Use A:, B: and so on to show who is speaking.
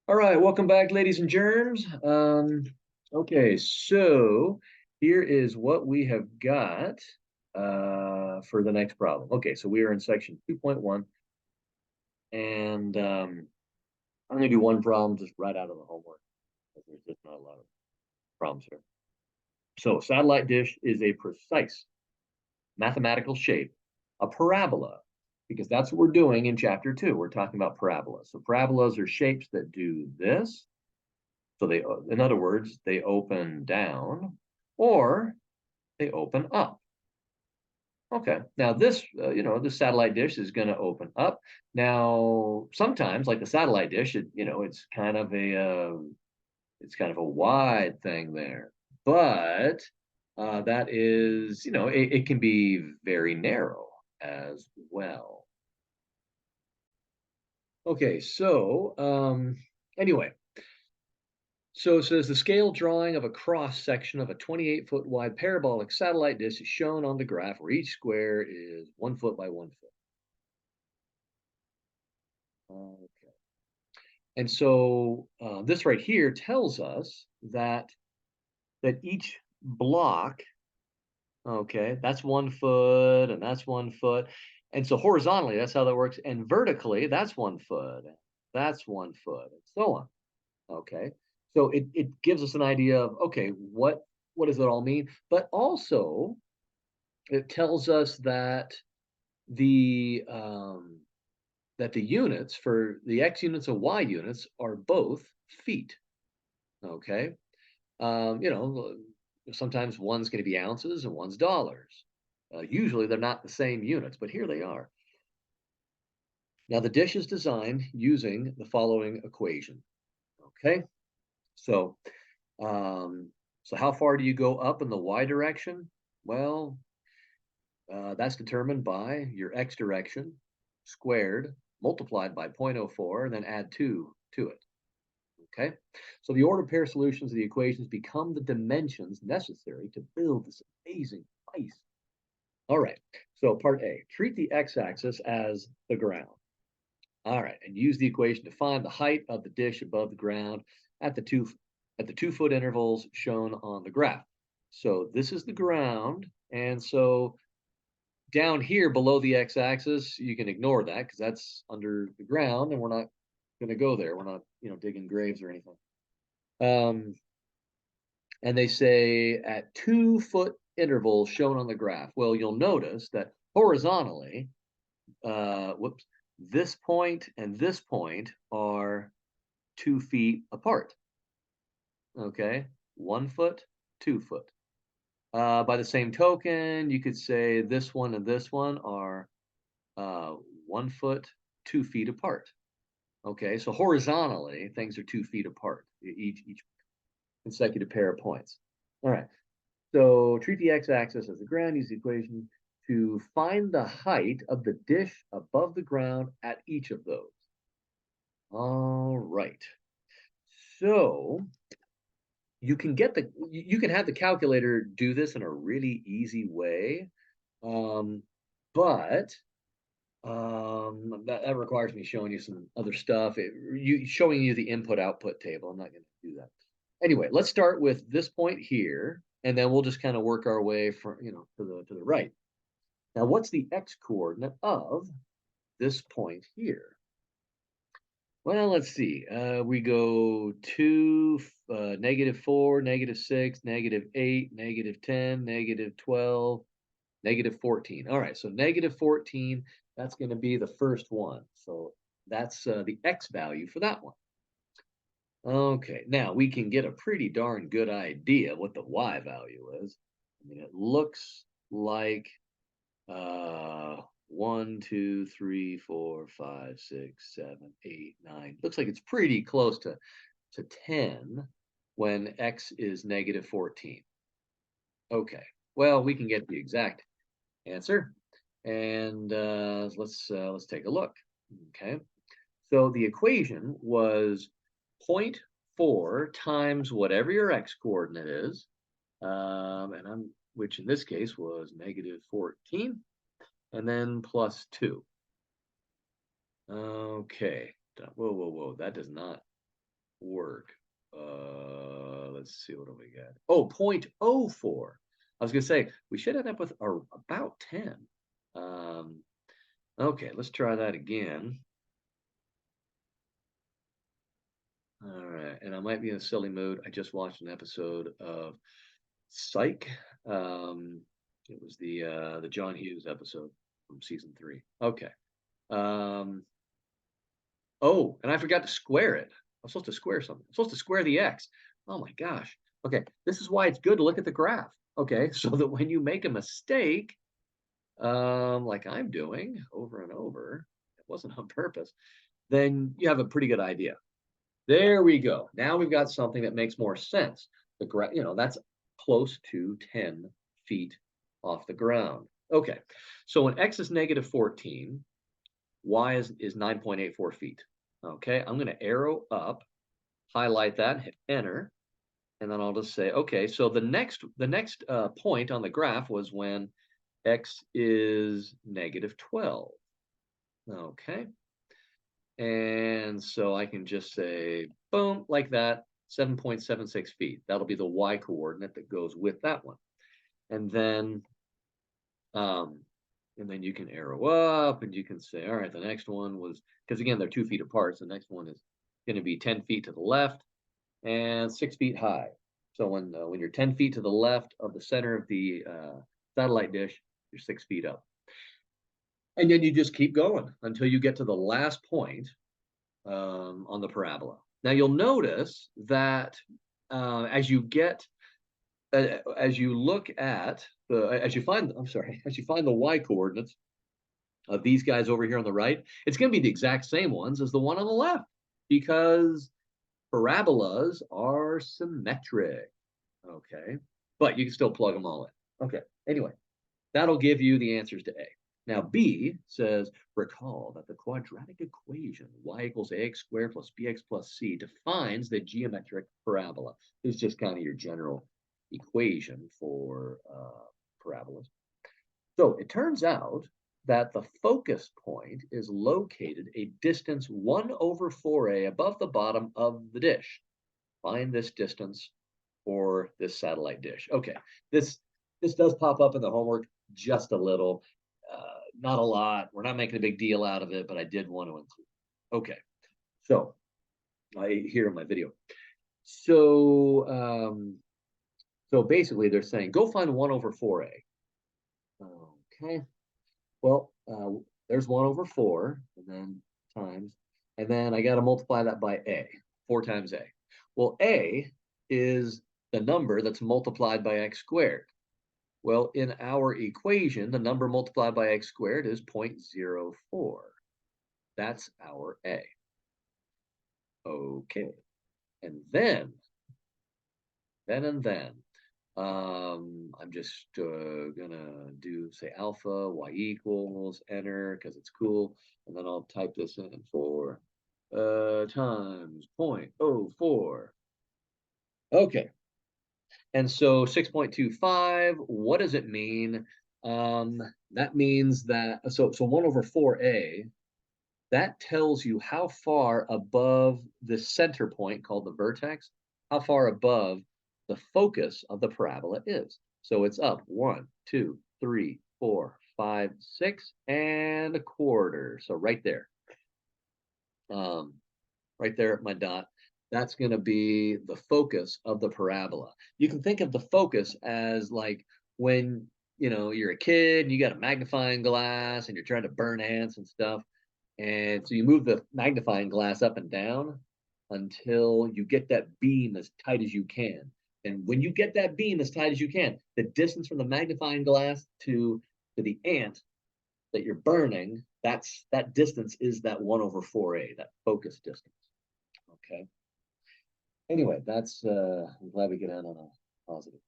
A: All right, welcome back, ladies and germs. Okay, so here is what we have got for the next problem. Okay, so we are in section 2.1, and I'm going to do one problem just right out of the homework. There's just not a lot of problems here. So, satellite dish is a precise mathematical shape, a parabola, because that's what we're doing in chapter 2. We're talking about parabolas. So, parabolas are shapes that do this. So they, in other words, they open down or they open up. Okay. Now this, this satellite dish is going to open up. Now, sometimes, like the satellite dish, it's kind of a wide thing there, but that is, it can be very narrow as well. Okay. So, anyway, so it says the scale drawing of a cross section of a 28-foot wide parabolic satellite dish is shown on the graph where each square is 1 foot by 1 foot. Okay. And so this right here tells us that each block, okay, that's 1 foot and that's 1 foot. And so horizontally, that's how that works. And vertically, that's 1 foot, that's 1 foot, and so on. Okay. So it gives us an idea of, okay, what does it all mean? But also it tells us the um, that the units for the x units and y units are both feet. Okay. Um, you know, Sometimes one's going to be ounces and one's dollars. Usually they're not the same units, but here they are. Now the dish is designed using the following equation. Okay. So Um, so how far do you go up in the y direction? Well, that's determined by your x direction squared multiplied by 0.04, and then add 2 to it. Okay, so the ordered pair solutions of the equations become the dimensions necessary to build this amazing device. All right, so part A, treat the x-axis as the ground. All right, and use the equation to find the height of the dish above the ground at the two at the 2 foot intervals shown on the graph. So this is the ground, and so down here below the x-axis, you can ignore that because that's under the ground, and we're not going to go there. We're not, digging graves or anything. Um, and they say at 2 foot intervals shown on the graph. Well, you'll notice that horizontally, whoops, this point and this point are 2 feet apart. Okay, 1 foot, 2 foot. By the same token, you could say this one and this one are 1 foot, 2 feet apart. Okay, so horizontally, things are 2 feet apart, each consecutive pair of points. All right, so treat the x-axis as the ground, use the equation to find the height of the dish above the ground at each of those. All right, so you can have the calculator do this in a really easy way, um, but that requires me showing you some other stuff. Showing you the input output table. I'm not going to do that. Anyway, let's start with this point here, and then we'll just kind of work our way from to the right. Now, what's the x coordinate of this point here? Well, let's see. We go 2, -4, -6, -8, -10, -12, -14. All right, so -14, that's going to be the first one. So that's the x value for that one. Okay, now we can get a pretty darn good idea what the y value is. I mean, it looks like 1, 2, 3, 4, 5, 6, 7, 8, 9. Looks like it's pretty close to 10 when x is -14. Okay, well, we can get the exact answer, and let's take a look. Okay, so the equation was 0.4 times whatever your x coordinate is, which in this case was -14, and then plus 2. Okay. Whoa, whoa, whoa. That does not work. Let's see, what do we got? Oh, 0.04. I was gonna say we should end up with about 10. Um, okay, let's try that again. All right, and I might be in a silly mood. I just watched an episode of Psych. Um, it was the John Hughes episode from season 3. Okay. Um, oh, and I forgot to square it. I'm supposed to square something. I'm supposed to square the x. Oh my gosh. Okay, this is why it's good to look at the graph. Okay, so that when you make a mistake, like I'm doing over and over, it wasn't on purpose, then you have a pretty good idea. There we go. Now we've got something that makes more sense. The that's close to 10 feet off the ground. Okay, so when x is negative 14, y is 9.84 feet. Okay, I'm going to arrow up, highlight that, hit enter, and then I'll just say, okay, so the next point on the graph was when x is negative 12. Okay, and so I can just say, boom, like that, 7.76 feet. That'll be the y coordinate that goes with that one. And then um, you can arrow up and you can say, all right, the next one was, because again, they're 2 feet apart. So the next one is going to be 10 feet to the left and 6 feet high. So when you're 10 feet to the left of the center of the satellite dish, you're 6 feet up. And then you just keep going until you get to the last point on the parabola. Now you'll notice that as you look at as you find the y coordinates of these guys over here on the right, it's going to be the exact same ones as the one on the left because parabolas are symmetric. Okay, but you can still plug them all in. Okay, anyway, that'll give you the answers to A. Now, B says, recall that the quadratic equation y equals ax squared plus bx plus c defines the geometric parabola. It's just kind of your general equation for parabolas. So it turns out that the focus point is located a distance 1 over 4a above the bottom of the dish. Find this distance for this satellite dish. Okay, this does pop up in the homework just a little, not a lot. We're not making a big deal out of it, but I did want to include. Okay, so I here in my video. So basically, they're saying go find 1 over 4a. Okay, well, there's 1 over 4, and then times, and then I got to multiply that by a, 4 times a. Well, a is the number that's multiplied by x squared. Well, in our equation, the number multiplied by x squared is 0.04. That's our a. Okay, and then, I'm just gonna do say alpha y equals enter because it's cool, and then I'll type this in for times 0.04. Okay, and so 6.25, what does it mean? That means that, so 1 over 4a, that tells you how far above the center point called the vertex, how far above the focus of the parabola is. So it's up 1, 2, 3, 4, 5, 6, and a quarter. So right there. Right there at my dot, that's going to be the focus of the parabola. You can think of the focus as like when you're a kid and you got a magnifying glass and you're trying to burn ants and stuff, and so you move the magnifying glass up and down until you get that beam as tight as you can. And when you get that beam as tight as you can, the distance from the magnifying glass to the ant that you're burning, that distance is that 1 over 4a, that focus distance. Okay. Anyway, I'm glad we get out on a positive.